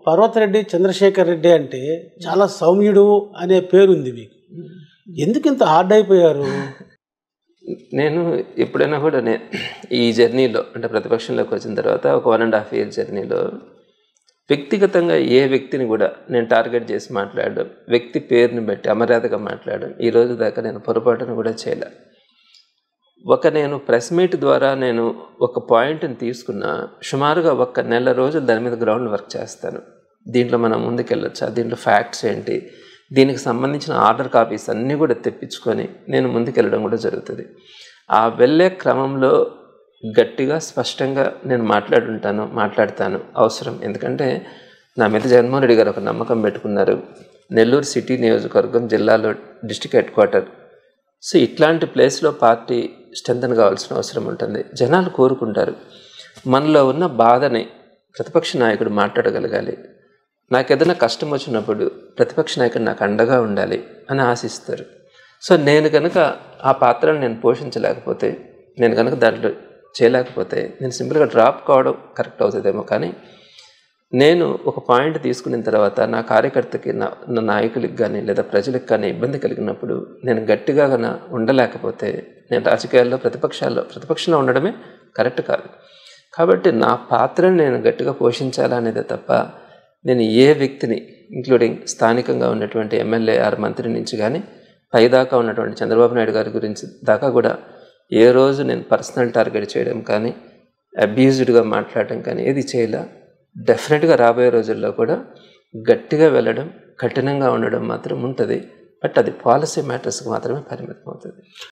పర్వతరెడ్డి చంద్రశేఖర్ రెడ్డి అంటే చాలా సౌమ్యుడు అనే పేరుంది మీకు. ఎందుకు ఇంత హార్డ్ అయిపోయారు? నేను ఎప్పుడైనా కూడా ఈ జర్నీలో అంటే ప్రతిపక్షంలోకి వచ్చిన తర్వాత ఒక 1.5 year జర్నీలో వ్యక్తిగతంగా ఏ వ్యక్తిని కూడా నేను టార్గెట్ చేసి మాట్లాడడం, వ్యక్తి పేరుని బట్టి అమర్యాదగా మాట్లాడడం ఈ రోజు దాకా నేను పొరపాటును కూడా చేయలే. నేను ప్రెస్ మీట్ ద్వారా నేను ఒక పాయింట్ని తీసుకున్న సుమారుగా 1 నెల రోజులు దాని మీద గ్రౌండ్ వర్క్ చేస్తాను. దీంట్లో మనం ముందుకెళ్ళొచ్చా, దీంట్లో ఫ్యాక్ట్స్ ఏంటి, దీనికి సంబంధించిన ఆర్డర్ కాపీస్ అన్నీ కూడా తెప్పించుకొని నేను ముందుకెళ్ళడం కూడా జరుగుతుంది. ఆ వెళ్ళే క్రమంలో గట్టిగా స్పష్టంగా నేను మాట్లాడతాను అవసరం. ఎందుకంటే నా మీద జగన్మోహన్ రెడ్డి గారు ఒక నమ్మకం పెట్టుకున్నారు. నెల్లూరు సిటీ నియోజకవర్గం జిల్లాలో డిస్ట్రిక్ట్ హెడ్ క్వార్టర్. సో ఇట్లాంటి ప్లేస్లో పార్టీ స్ట్రెంథన్ కావాల్సిన అవసరం ఉంటుంది. జనాలు కోరుకుంటారు. మనలో ఉన్న బాధని ప్రతిపక్ష నాయకుడు మాట్లాడగలగాలి. నాకు ఏదైనా కష్టం వచ్చినప్పుడు ప్రతిపక్ష నాయకుడు నాకు అండగా ఉండాలి అని ఆశిస్తారు. సో నేను కనుక ఆ పాత్రను నేను పోషించలేకపోతే, నేను కనుక దాంట్లో చేయలేకపోతే నేను సింపుల్గా డ్రాప్ కావడం కరెక్ట్ అవుతుందేమో. కానీ నేను ఒక పాయింట్ తీసుకున్న తర్వాత నా కార్యకర్తకి, నా నాయకులకి కానీ లేదా ప్రజలకు కానీ ఇబ్బంది కలిగినప్పుడు నేను గట్టిగా ఉండలేకపోతే నేను రాజకీయాల్లో ప్రతిపక్షంలో ఉండడమే కరెక్ట్ కాదు. కాబట్టి నా పాత్రను నేను గట్టిగా పోషించాలనేదే తప్ప నేను ఏ వ్యక్తిని ఇంక్లూడింగ్ స్థానికంగా ఉన్నటువంటి ఎమ్మెల్యే ఆర్ మంత్రి నుంచి కానీ పైదాకా ఉన్నటువంటి చంద్రబాబు నాయుడు గారి గురించి దాకా కూడా ఏ రోజు నేను పర్సనల్ టార్గెట్ చేయడం కానీ అబ్యూజ్డ్గా మాట్లాడడం కానీ ఏది చేయలే. డెఫినెట్గా రాబోయే రోజుల్లో కూడా గట్టిగా వెళ్ళడం, కఠినంగా ఉండడం మాత్రం ఉంటుంది. బట్ అది పాలసీ మ్యాటర్స్కి మాత్రమే పరిమితం అవుతుంది.